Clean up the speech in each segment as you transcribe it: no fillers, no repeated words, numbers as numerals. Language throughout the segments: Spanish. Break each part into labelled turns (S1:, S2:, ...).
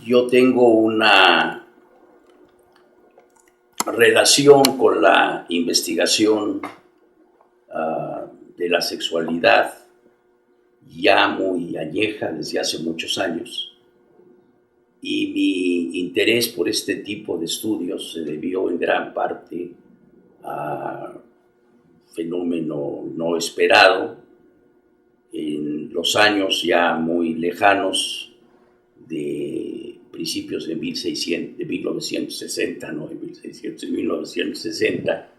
S1: yo tengo una relación con la investigación de la sexualidad ya muy añeja desde hace muchos años, y mi interés por este tipo de estudios se debió en gran parte a fenómeno no esperado en los años ya muy lejanos de principios de 1960, no de 1600, de 1960,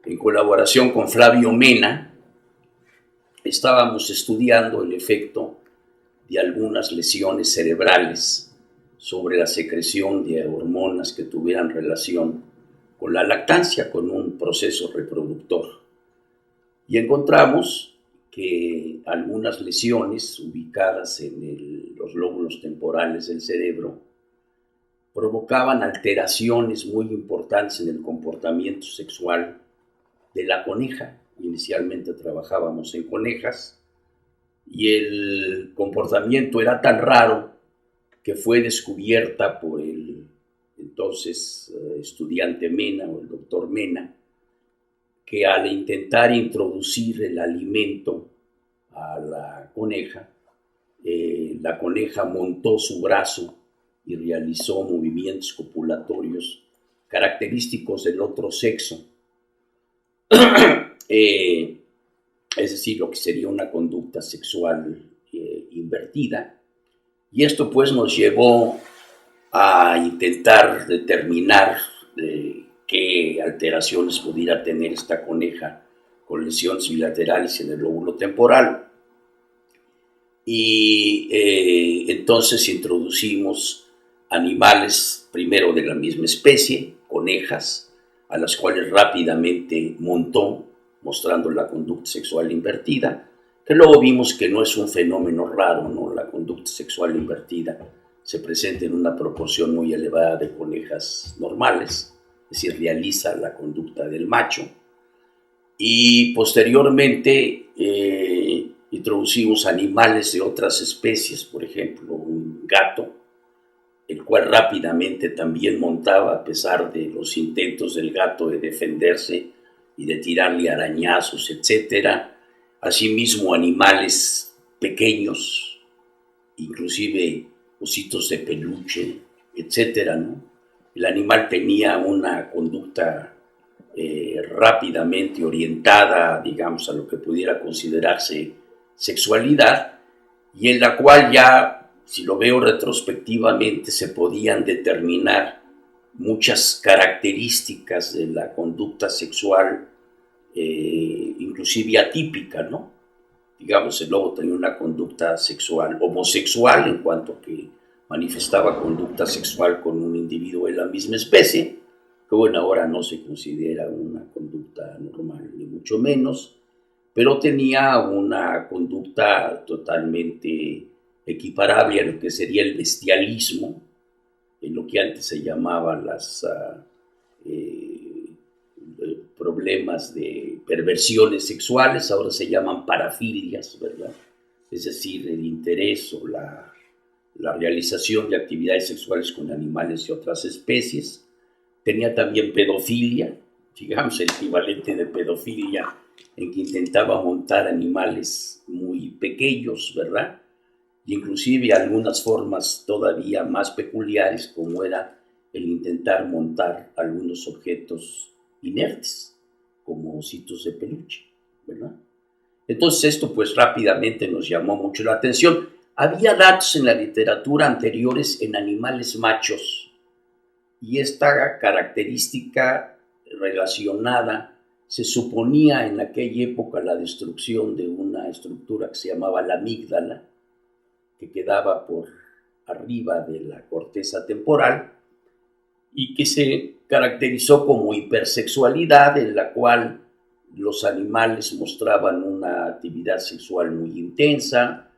S1: en colaboración con Flavio Mena, estábamos estudiando el efecto de algunas lesiones cerebrales sobre la secreción de hormonas que tuvieran relación con la lactancia, con un proceso reproductor. Y encontramos que algunas lesiones ubicadas en los lóbulos temporales del cerebro provocaban alteraciones muy importantes en el comportamiento sexual de la coneja. Inicialmente trabajábamos en conejas y el comportamiento era tan raro que fue descubierta por el entonces estudiante Mena, o el doctor Mena, que al intentar introducir el alimento a la coneja montó su brazo y realizó movimientos copulatorios característicos del otro sexo. Es decir, lo que sería una conducta sexual invertida. Y esto pues nos llevó a intentar determinar qué alteraciones pudiera tener esta coneja con lesiones bilaterales en el lóbulo temporal. Y entonces introducimos animales, primero de la misma especie, conejas, a las cuales rápidamente montó, mostrando la conducta sexual invertida, que luego vimos que no es un fenómeno raro, ¿no? La conducta sexual invertida se presenta en una proporción muy elevada de conejas normales, es decir, realiza la conducta del macho. Y posteriormente introducimos animales de otras especies, por ejemplo, un gato, el cual rápidamente también montaba, a pesar de los intentos del gato de defenderse y de tirarle arañazos, etc. Asimismo, animales pequeños, inclusive ositos de peluche, etc., ¿no? El animal tenía una conducta rápidamente orientada, digamos, a lo que pudiera considerarse sexualidad, y en la cual ya, si lo veo retrospectivamente, se podían determinar muchas características de la conducta sexual, inclusive atípica, ¿no? Digamos, el lobo tenía una conducta sexual homosexual en cuanto que manifestaba conducta sexual con un individuo de la misma especie, que bueno, ahora no se considera una conducta normal, ni mucho menos, pero tenía una conducta totalmente equiparable a lo que sería el bestialismo, en lo que antes se llamaban los problemas de perversiones sexuales, ahora se llaman parafilias, ¿verdad? Es decir, el interés o la realización de actividades sexuales con animales de otras especies. Tenía también pedofilia, digamos el equivalente de pedofilia, en que intentaba montar animales muy pequeños, ¿verdad? Inclusive algunas formas todavía más peculiares, como era el intentar montar algunos objetos inertes, como ositos de peluche, ¿verdad? Entonces esto pues rápidamente nos llamó mucho la atención. Había datos en la literatura anteriores en animales machos, y esta característica relacionada se suponía en aquella época la destrucción de una estructura que se llamaba la amígdala, que quedaba por arriba de la corteza temporal y que se caracterizó como hipersexualidad, en la cual los animales mostraban una actividad sexual muy intensa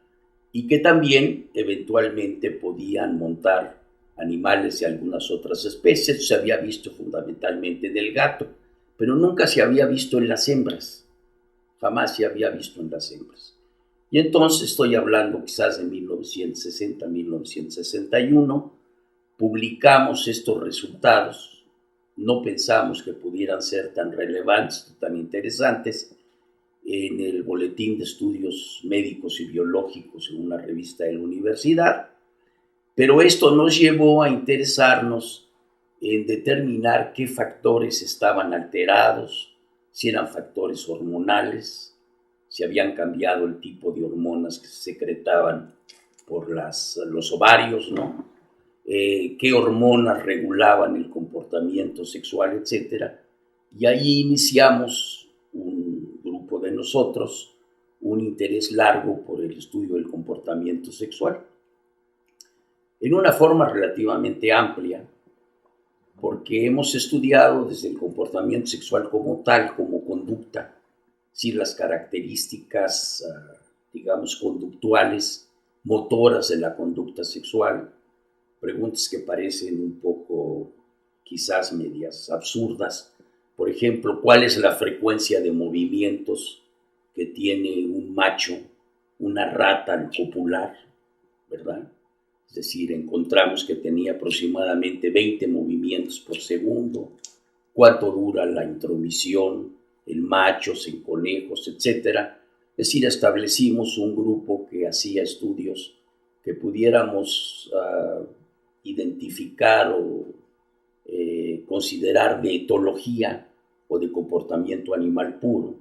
S1: y que también eventualmente podían montar animales de algunas otras especies. Se había visto fundamentalmente del gato, pero nunca se había visto en las hembras, jamás se había visto en las hembras. Y entonces estoy hablando quizás de 1960, 1961, publicamos estos resultados, no pensamos que pudieran ser tan relevantes, tan interesantes, en el Boletín de Estudios Médicos y Biológicos en una revista de la universidad, pero esto nos llevó a interesarnos en determinar qué factores estaban alterados, si eran factores hormonales, si habían cambiado el tipo de hormonas que se secretaban por los ovarios, ¿no? Qué hormonas regulaban el comportamiento sexual, etcétera. Y ahí iniciamos un grupo de nosotros un interés largo por el estudio del comportamiento sexual, en una forma relativamente amplia, porque hemos estudiado desde el comportamiento sexual como tal, como conducta, sí, las características, digamos, conductuales, motoras de la conducta sexual, preguntas que parecen un poco, quizás medias absurdas. Por ejemplo, ¿cuál es la frecuencia de movimientos que tiene un macho, una rata al copular, ¿verdad? Es decir, encontramos que tenía aproximadamente 20 movimientos por segundo. ¿Cuánto dura la intromisión en machos, en conejos, etcétera? Es decir, establecimos un grupo que hacía estudios que pudiéramos identificar o considerar de etología o de comportamiento animal puro,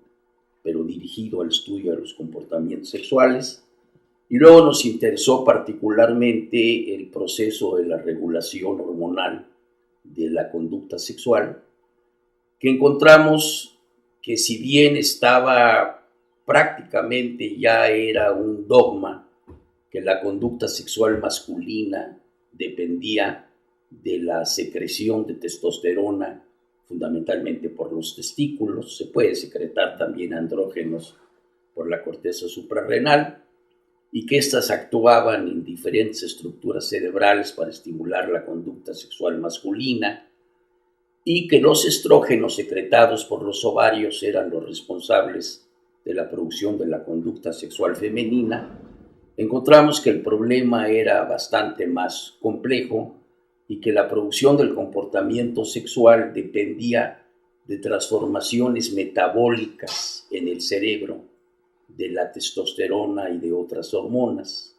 S1: pero dirigido al estudio de los comportamientos sexuales. Y luego nos interesó particularmente el proceso de la regulación hormonal de la conducta sexual, que encontramos que si bien estaba prácticamente ya era un dogma que la conducta sexual masculina dependía de la secreción de testosterona, fundamentalmente por los testículos, se puede secretar también andrógenos por la corteza suprarrenal, y que éstas actuaban en diferentes estructuras cerebrales para estimular la conducta sexual masculina, y que los estrógenos secretados por los ovarios eran los responsables de la producción de la conducta sexual femenina, encontramos que el problema era bastante más complejo y que la producción del comportamiento sexual dependía de transformaciones metabólicas en el cerebro de la testosterona y de otras hormonas.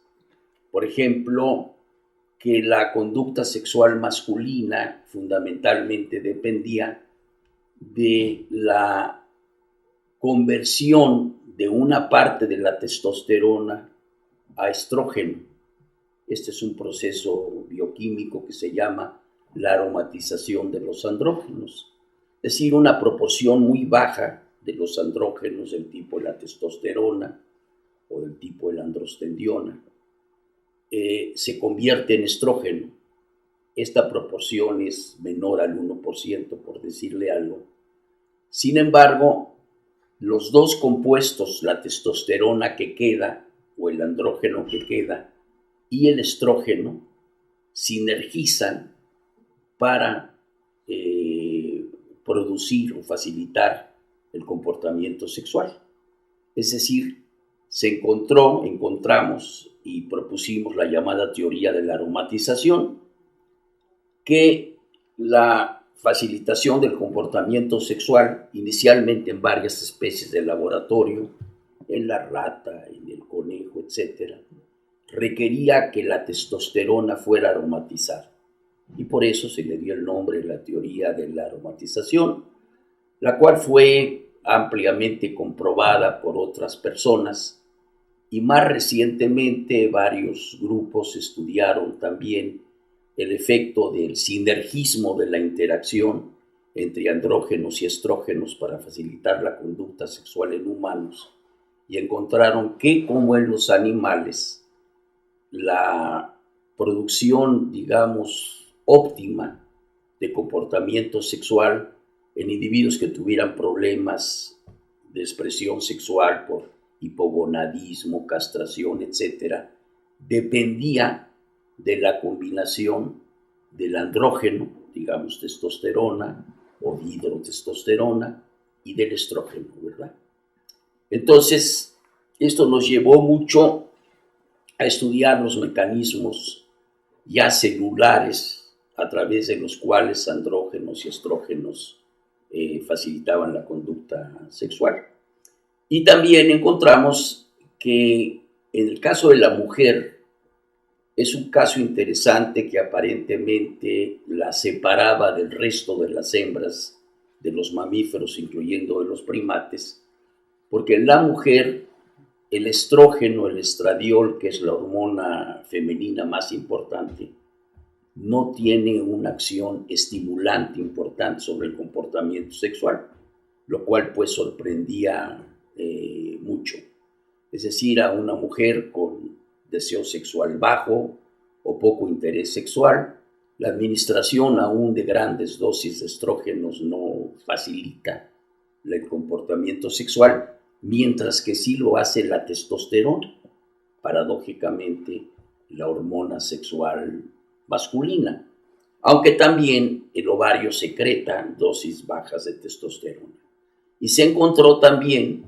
S1: Por ejemplo, que la conducta sexual masculina fundamentalmente dependía de la conversión de una parte de la testosterona a estrógeno. Este es un proceso bioquímico que se llama la aromatización de los andrógenos, es decir, una proporción muy baja de los andrógenos del tipo de la testosterona o del tipo de la androstendiona se convierte en estrógeno. Esta proporción es menor al 1%, por decirle algo. Sin embargo, los dos compuestos, la testosterona que queda o el andrógeno que queda y el estrógeno, sinergizan para producir o facilitar el comportamiento sexual. Es decir, encontramos y propusimos la llamada teoría de la aromatización, que la facilitación del comportamiento sexual, inicialmente en varias especies de laboratorio, en la rata, en el conejo, etc., requería que la testosterona fuera aromatizada. Y por eso se le dio el nombre de la teoría de la aromatización, la cual fue ampliamente comprobada por otras personas, y más recientemente varios grupos estudiaron también el efecto del sinergismo de la interacción entre andrógenos y estrógenos para facilitar la conducta sexual en humanos, y encontraron que, como en los animales, la producción, digamos, óptima de comportamiento sexual en individuos que tuvieran problemas de expresión sexual por hipogonadismo, castración, etc., dependía de la combinación del andrógeno, digamos, testosterona o hidrotestosterona, y del estrógeno, ¿verdad? Entonces, esto nos llevó mucho a estudiar los mecanismos ya celulares a través de los cuales andrógenos y estrógenos facilitaban la conducta sexual. Y también encontramos que en el caso de la mujer es un caso interesante que aparentemente la separaba del resto de las hembras de los mamíferos, incluyendo de los primates, porque en la mujer el estrógeno, el estradiol, que es la hormona femenina más importante, no tiene una acción estimulante importante sobre el comportamiento sexual, lo cual pues sorprendía mucho. Es decir, a una mujer con deseo sexual bajo o poco interés sexual, la administración aún de grandes dosis de estrógenos no facilita el comportamiento sexual, mientras que sí lo hace la testosterona, paradójicamente la hormona sexual masculina, aunque también el ovario secreta dosis bajas de testosterona. Y se encontró también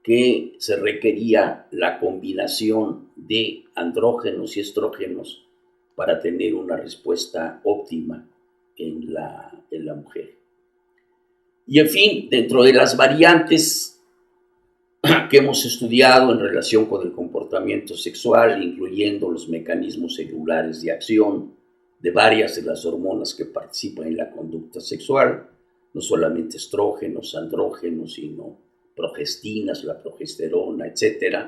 S1: que se requería la combinación de andrógenos y estrógenos para tener una respuesta óptima en la mujer. Y en fin, dentro de las variantes que hemos estudiado en relación con el comportamiento sexual, incluyendo los mecanismos celulares de acción de varias de las hormonas que participan en la conducta sexual, no solamente estrógenos, andrógenos, sino progestinas, la progesterona, etc.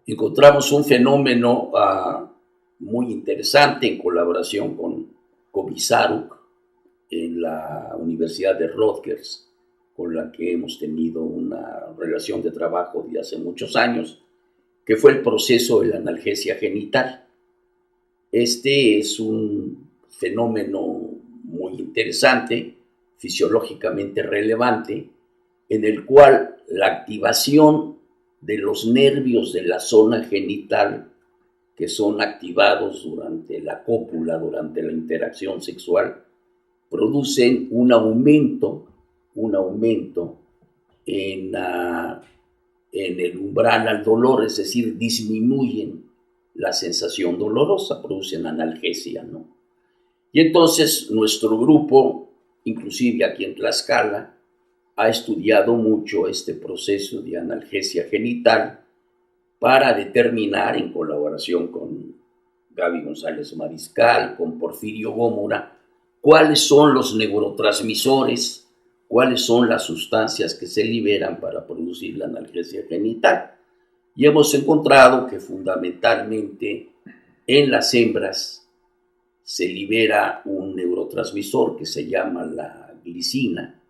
S1: Encontramos un fenómeno muy interesante en colaboración con Komisaruk en la Universidad de Rutgers, con la que hemos tenido una relación de trabajo de hace muchos años, que fue el proceso de la analgesia genital. Este es un fenómeno muy interesante, fisiológicamente relevante, en el cual la activación de los nervios de la zona genital, que son activados durante la cópula, durante la interacción sexual, producen un aumento en el umbral al dolor, es decir, disminuyen la sensación dolorosa, producen analgesia, ¿no? Y entonces nuestro grupo, inclusive aquí en Tlaxcala, ha estudiado mucho este proceso de analgesia genital para determinar, en colaboración con Gaby González Mariscal, con Porfirio Gómora, cuáles son los neurotransmisores, cuáles son las sustancias que se liberan para producir la analgesia genital. Y hemos encontrado que fundamentalmente en las hembras se libera un neurotransmisor que se llama la glicina,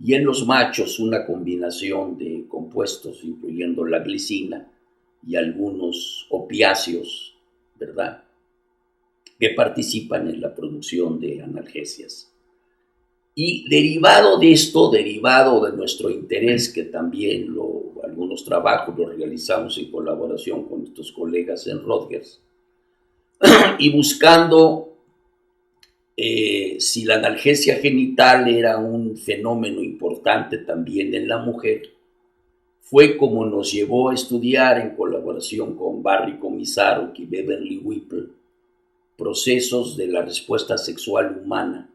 S1: y en los machos una combinación de compuestos, incluyendo la glicina y algunos opiáceos, ¿verdad?, que participan en la producción de analgesias. Y derivado de esto, derivado de nuestro interés, que también algunos trabajos los realizamos en colaboración con nuestros colegas en Rutgers, y buscando si la analgesia genital era un fenómeno importante también en la mujer, fue como nos llevó a estudiar en colaboración con Barry Komisaruk y Beverly Whipple procesos de la respuesta sexual humana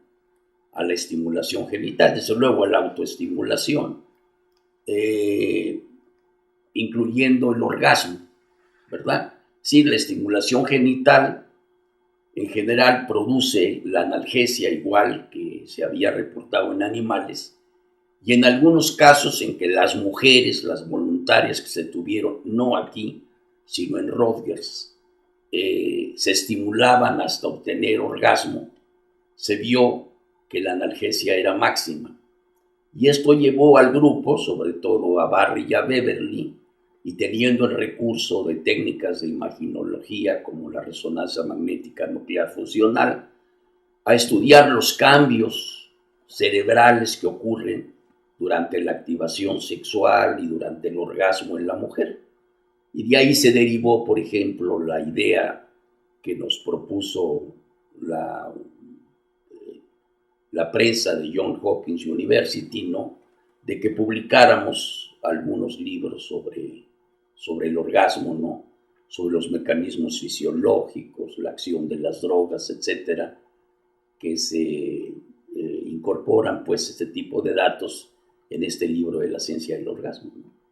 S1: a la estimulación genital, desde luego a la autoestimulación, incluyendo el orgasmo, ¿verdad? Sí, la estimulación genital en general produce la analgesia igual que se había reportado en animales, y en algunos casos en que las mujeres, las voluntarias que se tuvieron, no aquí, sino en Rutgers, se estimulaban hasta obtener orgasmo, se vio que la analgesia era máxima. Y esto llevó al grupo, sobre todo a Barry y a Beverly, y teniendo el recurso de técnicas de imaginología como la resonancia magnética nuclear funcional, a estudiar los cambios cerebrales que ocurren durante la activación sexual y durante el orgasmo en la mujer. Y de ahí se derivó, por ejemplo, la idea que nos propuso la prensa de Johns Hopkins University, ¿no?, de que publicáramos algunos libros sobre el orgasmo, ¿no?, sobre los mecanismos fisiológicos, la acción de las drogas, etcétera, que se incorporan pues este tipo de datos en este libro de la ciencia del orgasmo, ¿no?